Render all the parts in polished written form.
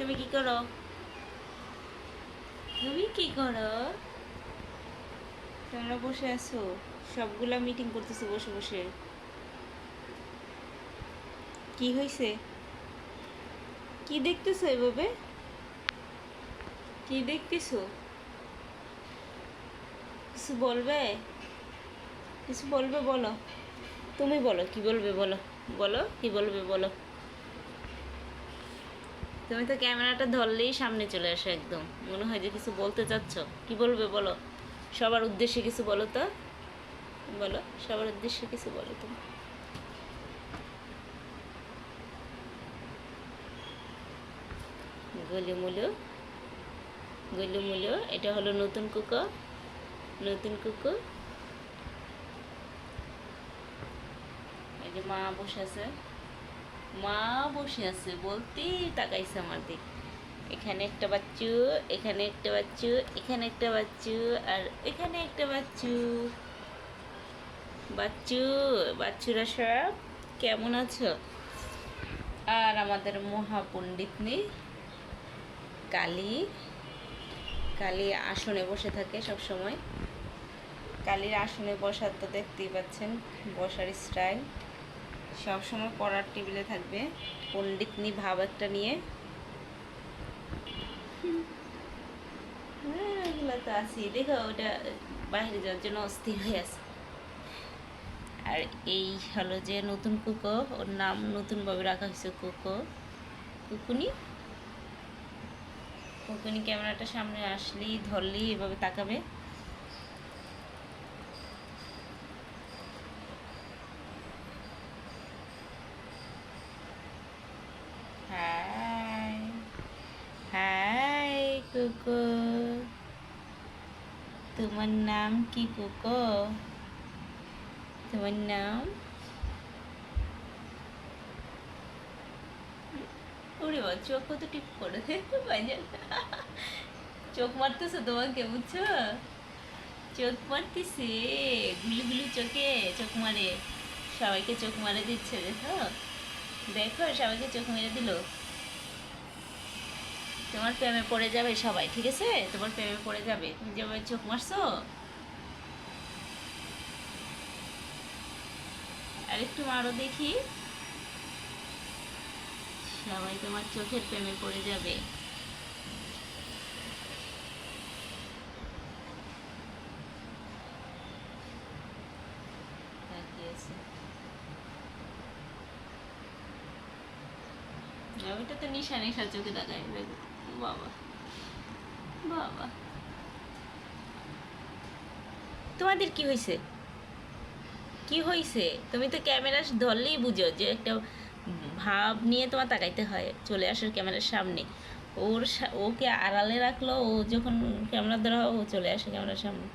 তুমি কি করো? তুমি কি করো? তোমরা বসে আছো, সবগুলা মিটিং করতেছো বসে বসে। কি হয়েছে? কি দেখতেছো এভাবে? কি দেখতেছো? কিছু বলবে? কিছু বলবে বলো। তুমি বলো, কি বলবে বলো। বলো, কি বলবে বলো। তুমি তো ক্যামেরাটা ধরলেই সামনে চলে আসো, একদম মনে হয় যে কিছু বলতে চাচ্ছ। কি বলবে বলো। সবার উদ্দেশ্যে কিছু বলো তো। বলো, সবার উদ্দেশ্যে কিছু বলো তুমি। গলিমুলু, গলিমুলু, এটা হলো নতুন কুকুর। নতুন কুকুর। এই যে মা বসে আছে, মা বসে আছে বলতেই তাকাইছে আমার দিক। এখানে একটা বাচ্চু, এখানে একটা বাচ্চু, এখানে একটা বাচ্চু, আর এখানে একটা বাচ্চু। বাচ্চু, বাচ্চুরা সব কেমন আছো? আর আমাদের মহাপণ্ডিতনি কালী, কালী আসনে বসে থাকে সব সময়। কালীর আসনে বসার তো দেখতেই পাচ্ছেন, বসার স্টাইল। সবসময় পড়ার টেবিলে থাকবে, পণ্ডিতনি ভাব একটা নিয়ে। হ্যাঁ, এগুলো তো আছি, দেখো ওটা বাইরে যাওয়ার জন্য অস্থির হয়ে আছে। আর এই হলো যে নতুন কুকো, ওর নাম নতুনভাবে রাখা হয়েছে কুকো, কুকুনি। কুকুনি ক্যামেরাটা সামনে আসলেই ধরলেই এভাবে তাকাবে। হাই, হাই কুকো, তোমার নাম কি কুকো? তোমার নাম? ওরে বাবা, চোখ কত টিপ করে ভাইজান। চোখ মারতেছে তোমাকে, বুঝছো? চোখ মারতেছে, গুলি গুলি চোখে চোখ মারে। সবাইকে চোখ মারে দিচ্ছে, দেখো দেখো, সবাইকে চোখ মেরে দিল। তোমার প্রেমে পড়ে যাবে সবাই, ঠিক আছে? তোমার প্রেমে পড়ে যাবে, তুমি যেভাবে চোখ মারছো। আর একটু মারো দেখি, সবাই তোমার চোখের প্রেমে পড়ে যাবে। ওইটা তো নিশা নিশা চোখে দেখায়, দেখো। বাবা, বাবা, তোমাদের কি হয়েছে? কি হয়েছে? তুমি তো ক্যামেরা ধরলেই বুঝো যে একটা ভাব নিয়ে তোমার তাকাইতে হয়, চলে আসো ক্যামেরার সামনে। ওকে আড়ালে রাখলো, ও যখন ক্যামেরা ধরা ও চলে আসে ক্যামেরার সামনে।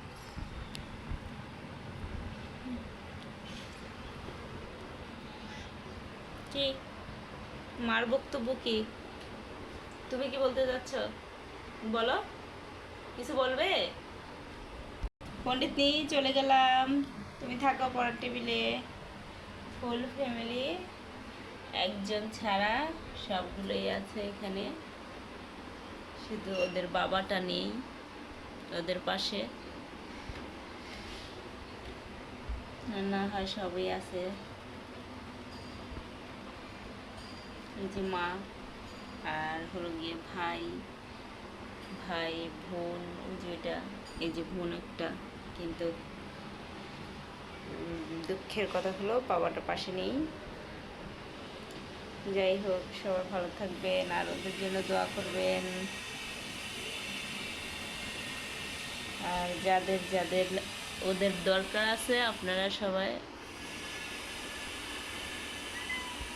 কি মার বক্তব্য কি? তুমি কি বলতে যাচ্ছ? বলো, কিছু বলবে? পণ্ডিতনি, চলে গেলাম, তুমি থাকো পড়ার টেবিলে। ফুল ফ্যামিলি, একজন ছাড়া সবগুলোই আছে এখানে, শুধু ওদের বাবাটা নেই ওদের পাশে। না হয় সবই আছে। এই যে মা, আর হলো গিয়ে ভাই, ভাই বোন, ওই যে এটা, এই যে বোন একটা, কিন্তু দুঃখের কথা হলো বাবাটা পাশে নেই। যাই হোক, সবাই ভালো থাকবেন আর ওদের জন্য দোয়া করবেন। আর যাদের যাদের ওদের দরকার আছে, আপনারা সবাই